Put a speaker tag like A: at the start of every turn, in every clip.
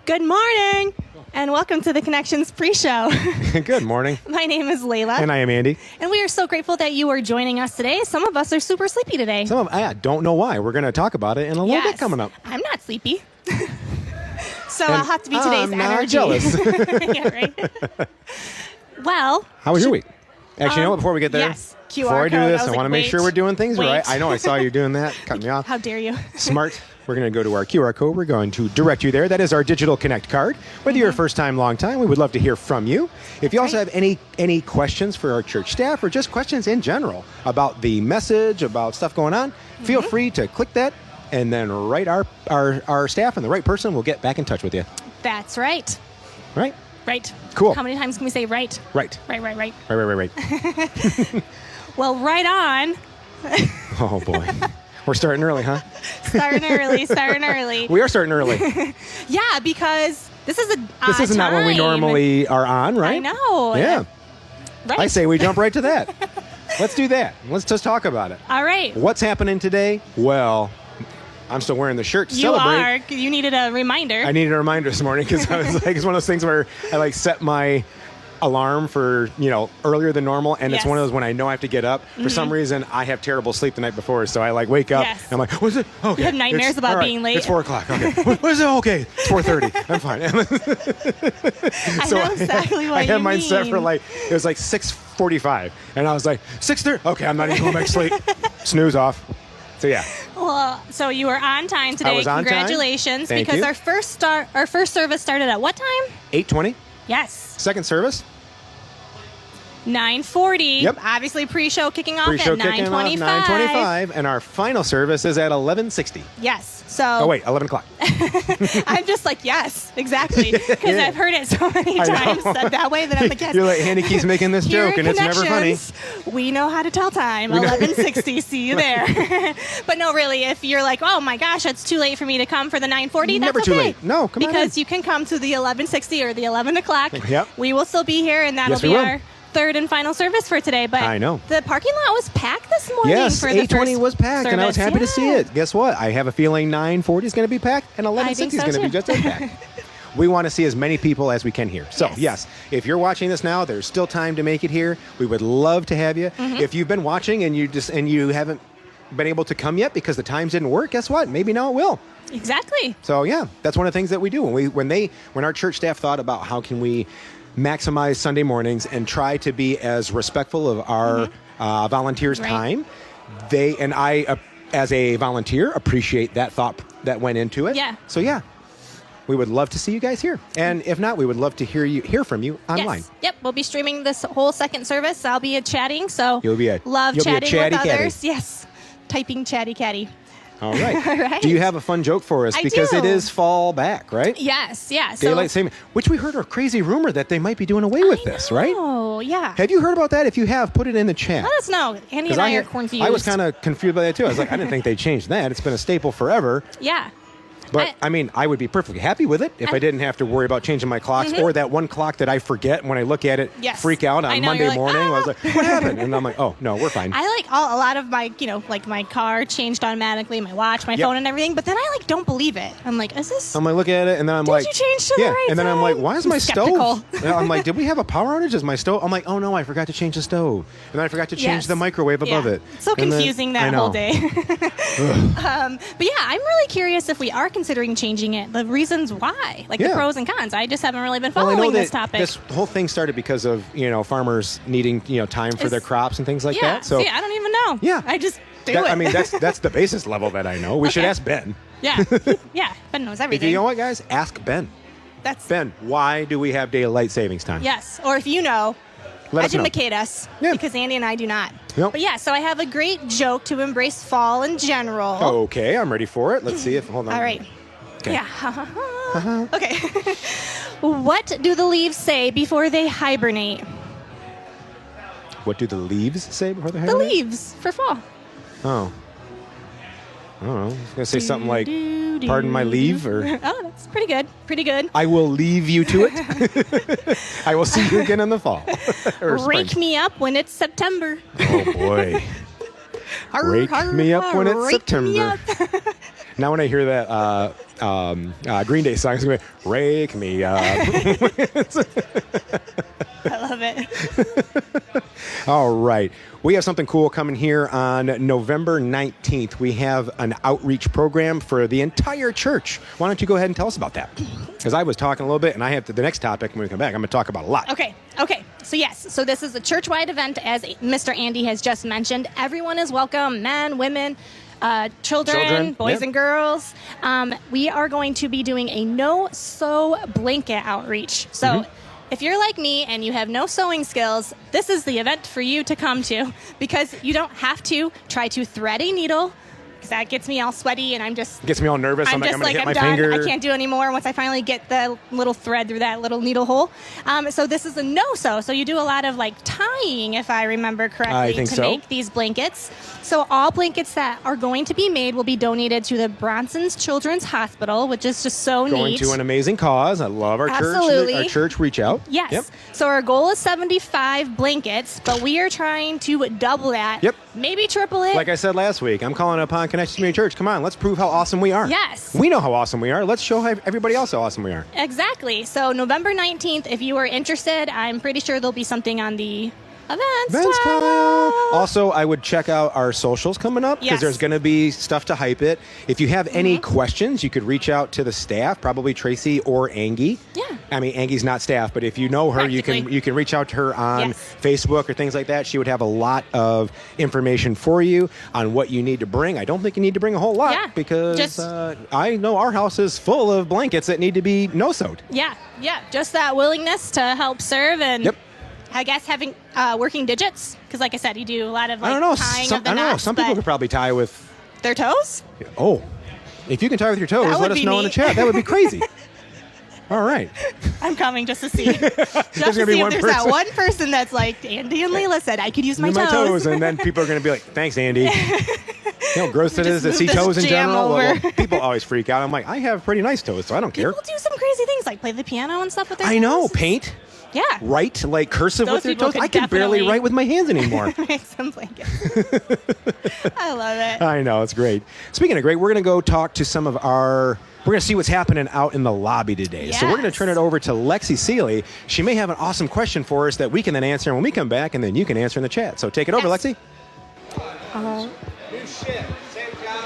A: Good morning, and welcome to the Connections pre-show.
B: Good morning.
A: My name is Layla.
B: And I am Andy.
A: And we are so grateful that you are joining us today. Some of us are super sleepy today.
B: I don't know why. We're going to talk about it in a little bit coming up.
A: I'm not sleepy. So I'll have to be today's
B: I'm
A: energy.
B: jealous.
A: Yeah, right? Well.
B: How was your week? Actually, you know what? Before we get there,
A: yes. QR
B: before I do
A: code,
B: this, I want to make sure we're doing things right. I know I saw you doing that. Cut me off.
A: How dare you?
B: Smart. We're going to go to our QR code. We're going to direct you there. That is our Digital Connect card. Whether you're a first time, long time, we would love to hear from you. If you also have any questions for our church staff or just questions in general about the message, about stuff going on, feel free to click that and then write our staff and the right person will get back in touch with you.
A: That's right.
B: Right?
A: Right.
B: Cool.
A: How many times can we say right?
B: Right.
A: Right.
B: Right.
A: Well, right on.
B: Oh, boy. We're starting early, huh?
A: Starting early.
B: We are starting early.
A: Yeah, because this is
B: This isn't not when we normally are on, right?
A: I know.
B: Yeah.
A: Right.
B: I say we jump right to that. Let's do that. Let's just talk about it.
A: All right.
B: What's happening today? Well, I'm still wearing the shirt to celebrate.
A: You needed a reminder.
B: I needed a reminder this morning because I was like, it's one of those things where I set my alarm for, earlier than normal. And it's one of those when I know I have to get up. For some reason, I have terrible sleep the night before. So I wake up and I'm like, what is it? Okay.
A: You have nightmares about being late.
B: It's 4 o'clock. Okay. What is it? Okay. It's 4:30. I'm fine.
A: I know exactly what you mean.
B: I had mine set for it was 6:45. And I was like, 6:30. Okay. I'm not even going back to sleep. Snooze off. So yeah.
A: Well, so you were on time today.
B: I was on
A: Congratulations.
B: Time.
A: Because
B: you.
A: our first service started at what time?
B: 8:20.
A: Yes.
B: Second service.
A: 9:40.
B: Yep.
A: Obviously, pre-show kicking off
B: Pre-show
A: at 9:25.
B: 9:25, and our final service is at 11:60.
A: Yes. So.
B: Oh wait, 11 o'clock.
A: I'm just like, yes, exactly, because I've heard it so many times said that way that I'm like, yes.
B: You're like, Andy keeps making this joke, and it's never funny.
A: We know how to tell time. 11:60. See you there. But no, really, if you're like, oh my gosh, it's too late for me to come for the 9:40, that's
B: never
A: okay.
B: too late. No, come on.
A: Because you can come to the 11:60 or the 11 o'clock.
B: Yep.
A: We will still be here, and that'll be our third and final service for today. But
B: I know
A: the parking lot was packed this morning.
B: Yes,
A: for the
B: 8:20 was packed,
A: service.
B: and I was happy to see it. Guess what? I have a feeling 9:40 is going to be packed, and 11:60 is going to be just as packed. We want to see as many people as we can here. So, yes, if you're watching this now, there's still time to make it here. We would love to have you. If you've been watching and you haven't been able to come yet because the times didn't work, guess what? Maybe now it will.
A: Exactly.
B: So, yeah, that's one of the things that we do. When our church staff thought about how can we maximize Sunday mornings and try to be as respectful of our volunteers' time, I, as a volunteer, appreciate that thought that went into it.
A: Yeah.
B: So, yeah. We would love to see you guys here. And if not, we would love to hear from you online.
A: Yes. Yep. We'll be streaming this whole second service. I'll be chatting. So
B: you'll be a
A: chatting with others.
B: Caddy.
A: Yes. Typing chatty catty.
B: All right.
A: All right.
B: Do you have a fun joke for us? Because it is fall back, right?
A: Yes. Yeah.
B: Daylight saving, which we heard a crazy rumor that they might be doing away with this, right?
A: Oh, yeah.
B: Have you heard about that? If you have, put it in the chat.
A: Let us know. Andy and I are confused.
B: I was kind of confused by that too. I was like, I didn't think they changed that. It's been a staple forever.
A: Yeah.
B: But, I would be perfectly happy with it if I didn't have to worry about changing my clocks or that one clock that I forget when I look at it, freak out on Monday morning. I was like, what happened? And I'm like, oh, no, we're fine.
A: I like a lot of my, my car changed automatically, my watch, my phone and everything. But then I don't believe it. I'm like, is this?
B: I'm like, look at it. And then I'm like,
A: did you change to the right
B: and then I'm like, why is my stove?
A: And
B: I'm like, did we have a power outage? Is my stove? I'm like, oh, no, I forgot to change the stove. And then I forgot to change the microwave above it.
A: So confusing that whole day. But yeah, I'm really curious if we are considering changing it. The reasons why, the pros and cons. I just haven't really been following this topic.
B: This whole thing started because of farmers needing time for their crops and things like that. So
A: I don't even know.
B: Yeah,
A: I just do it.
B: I mean, that's the basis level that I know. We should ask Ben.
A: Yeah, yeah. Ben knows everything.
B: If you know what, guys, ask Ben. Ben, why do we have daylight savings time?
A: Yes, or if you know.
B: Let us know.
A: Educate us, because Andy and I do not.
B: Yep.
A: But yeah, so I have a great joke to embrace fall in general.
B: Okay, I'm ready for it. Let's see if. Hold on.
A: All right.
B: Okay.
A: Yeah. Okay. What do the leaves say before they hibernate?
B: What do the leaves say before they
A: The
B: hibernate?
A: leaves for fall.
B: Oh. I don't know. I was going to say something like, pardon my leave, or...
A: Oh, that's pretty good. Pretty good.
B: I will leave you to it. I will see you again in the fall.
A: Rake me up when it's September.
B: Oh, boy. Rake me up when it's September. Now when I hear that Green Day song, it's going to be, rake me up.
A: I love it.
B: All right. We have something cool coming here on November 19th. We have an outreach program for the entire church. Why don't you go ahead and tell us about that? Because I was talking a little bit, and I have the next topic when we come back. I'm going to talk about a lot.
A: Okay. So yes, so this is a church-wide event, as Mr. Andy has just mentioned. Everyone is welcome, men, women, children, boys and girls. We are going to be doing a no-sew blanket outreach. So if you're like me and you have no sewing skills, this is the event for you to come to, because you don't have to try to thread a needle, because that gets me all sweaty and
B: gets me all nervous. I'm like, I'm going to hit my
A: done.
B: finger.
A: I can't do anymore once I finally get the little thread through that little needle hole. So this is a no-sew. So you do a lot of tying, if I remember correctly, make these blankets. So all blankets that are going to be made will be donated to the Bronson's Children's Hospital, which is just so neat.
B: Going to an amazing cause. I love our church. Our church reach out.
A: Yes.
B: Yep.
A: So our goal is 75 blankets, but we are trying to double that.
B: Yep.
A: Maybe triple it.
B: Like I said last week, I'm calling upon Connection Community Church. Come on, let's prove how awesome we are.
A: Yes.
B: We know how awesome we are. Let's show everybody else how awesome we are.
A: Exactly. So November 19th, if you are interested, I'm pretty sure there'll be something on the events tile.
B: Also, I would check out our socials coming up, because there's going to be stuff to hype it. If you have any questions, you could reach out to the staff, probably Tracy or Angie.
A: Yeah.
B: I mean, Angie's not staff, but if you know her, you can reach out to her on Facebook or things like that. She would have a lot of information for you on what you need to bring. I don't think you need to bring a whole lot, because I know our house is full of blankets that need to be no-sewed.
A: Yeah. Just that willingness to help serve and I guess having working digits, because like I said, you do a lot of tying of the knots.
B: I don't know. Some people could probably tie with
A: their toes.
B: Oh, if you can tie with your toes, let us know in the chat. That would be crazy. All right.
A: I'm coming just to see. Just to see if there's that one person that's like, Andy and Layla said, I could use my toes.
B: And then people are going to be like, thanks, Andy. You know how gross it is to see toes in general? Well, people always freak out. I'm like, I have pretty nice toes, so I don't care.
A: People do some crazy things, like play the piano and stuff with their toes.
B: I know. Paint.
A: Yeah.
B: Write, cursive with your toes. I can barely write with my hands anymore.
A: Make some blankets. I love it.
B: I know. It's great. Speaking of great, we're going to go talk to some of our... We're going to see what's happening out in the lobby today. Yes. So we're going to turn it over to Lexy Seeley. She may have an awesome question for us that we can then answer when we come back, and then you can answer in the chat. So take it over, Lexy.
C: New shift. Same job.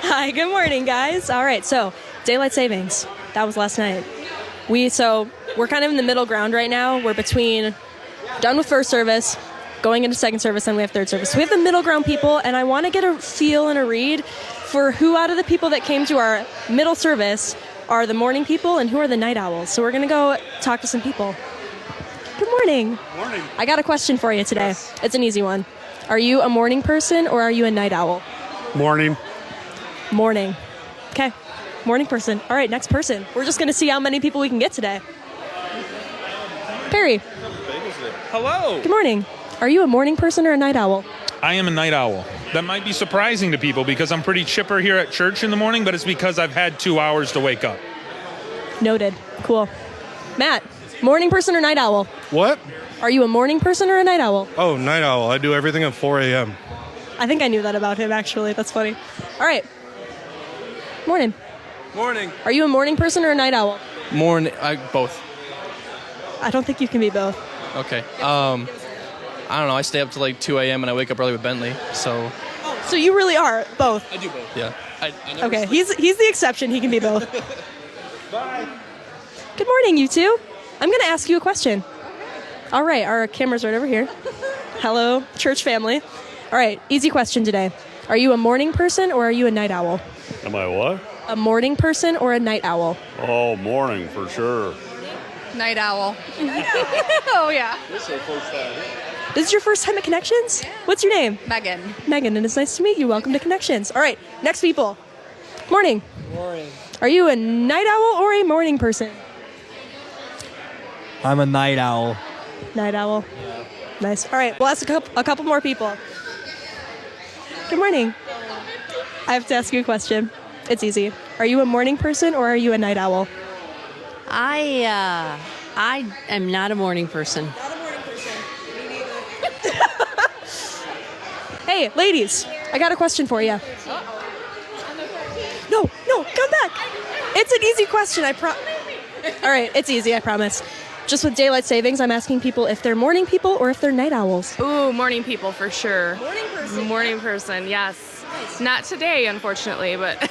D: Hi, good morning, guys. All right, so daylight savings. That was last night. We're kind of in the middle ground right now. We're between done with first service, going into second service, and we have third service. So we have the middle ground people, and I want to get a feel and a read for who out of the people that came to our middle service are the morning people and who are the night owls. So we're going to go talk to some people. Good morning.
E: Morning.
D: I got a question for you today. It's an easy one. Are you a morning person or are you a night owl?
E: Morning.
D: Morning. Okay. Morning person. All right, next person. We're just going to see how many people we can get today. Perry.
E: Hello.
D: Good morning. Are you a morning person or a night owl?
E: I am a night owl. That might be surprising to people because I'm pretty chipper here at church in the morning, but it's because I've had 2 hours to wake up.
D: Noted. Cool. Matt, morning person or night owl?
F: What?
D: Are you a morning person or a night owl?
F: Oh, night owl. I do everything at 4 a.m.
D: I think I knew that about him, actually. That's funny. All right. Morning.
F: Morning.
D: Are you a morning person or a night owl?
G: Morning. Both.
D: I don't think you can be both.
G: Okay. I don't know. I stay up till like 2 a.m. and I wake up early with Bentley. So.
D: So you really are both.
G: I do both. Yeah. I
D: okay. He's the exception. He can be both.
E: Bye.
D: Good morning, you two. I'm going to ask you a question. All right. Our camera's right over here. Hello, church family. All right. Easy question today. Are you a morning person or are you a night owl?
H: Am I what?
D: A morning person or a night owl?
H: Oh, morning for sure.
I: Night owl. Oh, yeah.
H: This is our first time.
D: This is your first time at Connections? What's your name?
I: Megan.
D: Megan, and it's nice to meet you. Welcome to Connections. All right, next people. Morning.
J: Morning.
D: Are you a night owl or a morning person?
J: I'm a night owl.
D: Night owl. Yeah. Nice. All right, we'll ask a couple more people. Good morning. I have to ask you a question. It's easy. Are you a morning person or are you a night owl?
K: I am not a morning person.
D: Not a morning person. Me neither. Hey, ladies, I got a question for you. No, come back. It's an easy question. All right, it's easy, I promise. Just with daylight savings, I'm asking people if they're morning people or if they're night owls.
I: Ooh, morning people for sure.
D: Morning
I: person, yes. Not today, unfortunately, but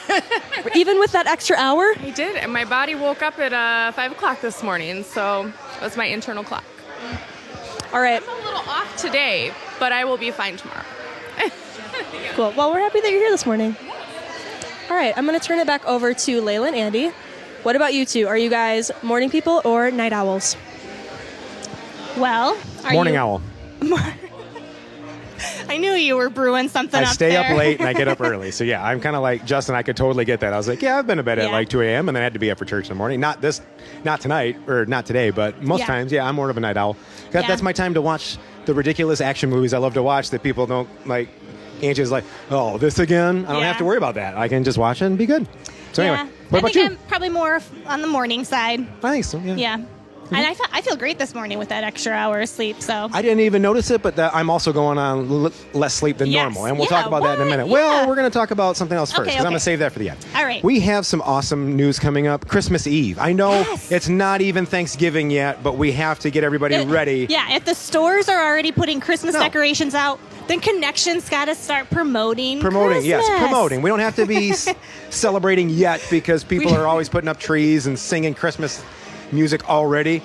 D: Even with that extra hour?
I: I did. And my body woke up at 5 o'clock this morning, so that's my internal clock.
D: All right.
I: I'm a little off today, but I will be fine tomorrow.
D: Cool. Well, we're happy that you're here this morning. All right, I'm going to turn it back over to Layla and Andy. What about you two? Are you guys morning people or night owls?
A: Well,
B: Morning owl.
A: I knew you were brewing something
B: I
A: up
B: stay
A: there.
B: up late and I get up early. So yeah, I'm kind of like Justin. I could totally get that. I was like, yeah, I've been to bed at
A: Yeah.
B: like 2 a.m. and then I had to be up for church in the morning. Not tonight or not today, but most
A: Yeah.
B: times, yeah, I'm more of a night owl.
A: Yeah.
B: That's my time to watch the ridiculous action movies I love to watch that people don't like. Angie's like, oh, this again? I don't
A: Yeah.
B: have to worry about that. I can just watch it and be good. So
A: Yeah.
B: anyway, what
A: I
B: about
A: think
B: you?
A: I'm probably more on the morning side.
B: I think so. Yeah.
A: Yeah. And I feel great this morning with that extra hour of sleep. So
B: I didn't even notice it, but I'm also going on less sleep than
A: Yes.
B: normal, and we'll
A: Yeah,
B: talk about that in a
A: what?
B: minute.
A: Yeah.
B: Well, we're going to talk about something else first,
A: Okay,
B: because I'm
A: okay.
B: going to save that for the end.
A: All right.
B: We have some awesome news coming up. Christmas Eve. I know
A: Yes.
B: it's not even Thanksgiving yet, but we have to get everybody ready.
A: Yeah, if the stores are already putting Christmas
B: No.
A: decorations out, then Connection's got to start promoting.
B: Yes,
A: Christmas.
B: promoting. We don't have to be celebrating yet because people are always putting up trees and singing Christmas music already.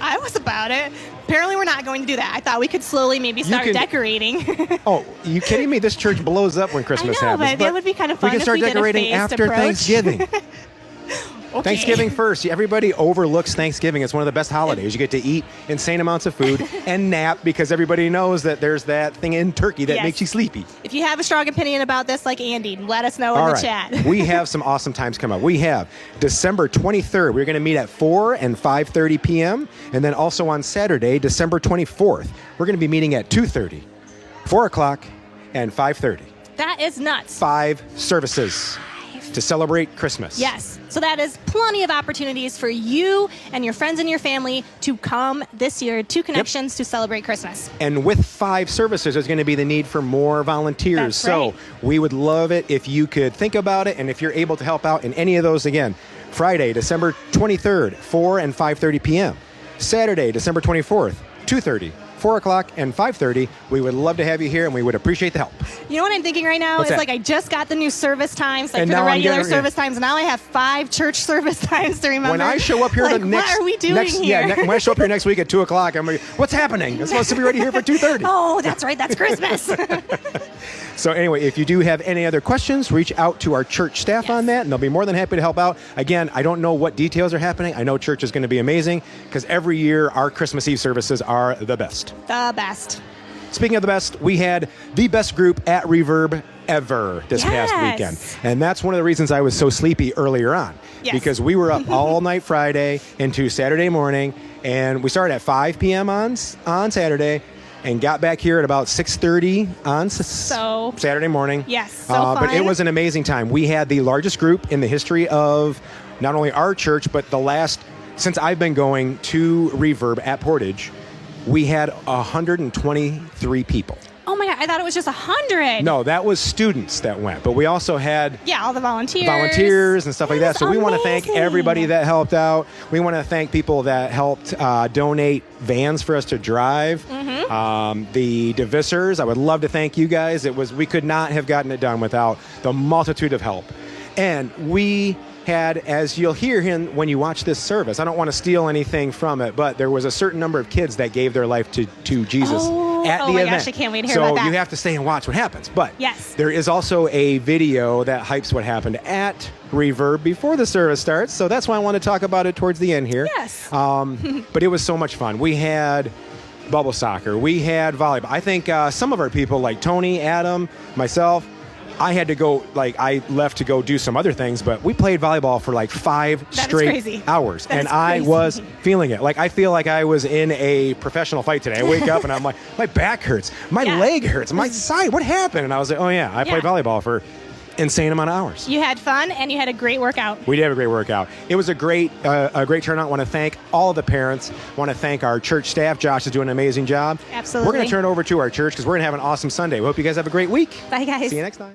A: I was about it. Apparently, we're not going to do that. I thought we could slowly maybe start
B: can-
A: decorating.
B: Oh, you kidding me? This church blows up when Christmas
A: I know,
B: happens.
A: but that would be kind of fun
B: We can
A: if
B: start
A: we did a
B: decorating
A: phased
B: after
A: approach.
B: Thanksgiving.
A: Okay.
B: Thanksgiving first. Everybody overlooks Thanksgiving. It's one of the best holidays. You get to eat insane amounts of food and nap because everybody knows that there's that thing in turkey that
A: Yes.
B: makes you sleepy.
A: If you have a strong opinion about this, like Andy, let us know in
B: All
A: the
B: right.
A: chat.
B: We have some awesome times coming up. We have December 23rd. We're going to meet at 4 and 5:30 p.m. And then also on Saturday, December 24th, we're going to be meeting at 2:30, 4 o'clock, and 5:30.
A: That is nuts.
B: 5 services to celebrate Christmas.
A: Yes. So that is plenty of opportunities for you and your friends and your family to come this year to Connections to celebrate Christmas.
B: And with 5 services, there's going to be the need for more volunteers.
A: That's
B: so
A: right.
B: we would love it if you could think about it. And if you're able to help out in any of those, again, Friday, December 23rd, 4 and 5:30 p.m. Saturday, December 24th, 2:30, 4 o'clock, and 5:30. We would love to have you here, and we would appreciate the help.
A: You know what I'm thinking right now?
B: What's
A: It's
B: that?
A: like I just got the new service times, like
B: And
A: for the
B: now I'm
A: regular
B: getting-
A: service times. Now I have 5 church service times to remember.
B: When I show up here
A: like,
B: the next,
A: what are we doing
B: next,
A: here?
B: when I show up here next week at 2 o'clock, I'm like, what's happening? I'm supposed to be ready here for 2:30.
A: Oh, that's right. That's Christmas.
B: So anyway, if you do have any other questions, reach out to our church staff on that, and they'll be more than happy to help out. Again, I don't know what details are happening. I know church is going to be amazing because every year our Christmas Eve services are the best.
A: The best.
B: Speaking of the best, we had the best group at Reverb ever this past
A: Yes.
B: weekend. And that's one of the reasons I was so sleepy earlier on.
A: Yes.
B: Because we were up all night Friday into Saturday morning, and we started at 5 p.m. on Saturday and got back here at about 6:30 on
A: So-
B: Saturday morning.
A: Yes, so
B: But it
A: fun.
B: was an amazing time. We had the largest group in the history of not only our church, but since I've been going to Reverb at Portage, we had 123 people.
A: Oh my God. I thought it was just 100.
B: No, that was students that went, but we also had
A: Yeah, all the volunteers.
B: volunteers and stuff like that. So we want to thank
A: amazing.
B: everybody that helped out. We want to thank people that helped donate vans for us to drive. The Divissers, I would love to thank you guys. We could not have gotten it done without the multitude of help. And we had, as you'll hear when you watch this service, I don't want to steal anything from it, but there was a certain number of kids that gave their life to Jesus at
A: oh
B: the
A: my
B: event.
A: gosh, I can't wait to hear
B: so
A: about that.
B: you have to stay and watch what happens. But
A: Yes.
B: there is also a video that hypes what happened at Reverb before the service starts. So that's why I want to talk about it towards the end here.
A: Yes.
B: But it was so much fun. We had bubble soccer. We had volleyball. I think some of our people, like Tony, Adam, myself, I had to go, I left to go do some other things, but we played volleyball for 5
A: That is
B: straight
A: crazy.
B: hours.
A: That
B: And
A: is
B: I
A: crazy.
B: was feeling it. I feel like I was in a professional fight today. I wake up and I'm like, my back hurts. My
A: Yeah.
B: leg hurts. My side, what happened? And I was like, oh yeah, I played
A: Yeah.
B: volleyball for insane amount of hours.
A: You had fun and you had a great workout.
B: We did have a great workout. It was a great turnout. I want to thank all the parents. I want to thank our church staff. Josh is doing an amazing job.
A: Absolutely.
B: We're going to turn over to our church because we're going to have an awesome Sunday. We hope you guys have a great week.
A: Bye, guys.
B: See you next time.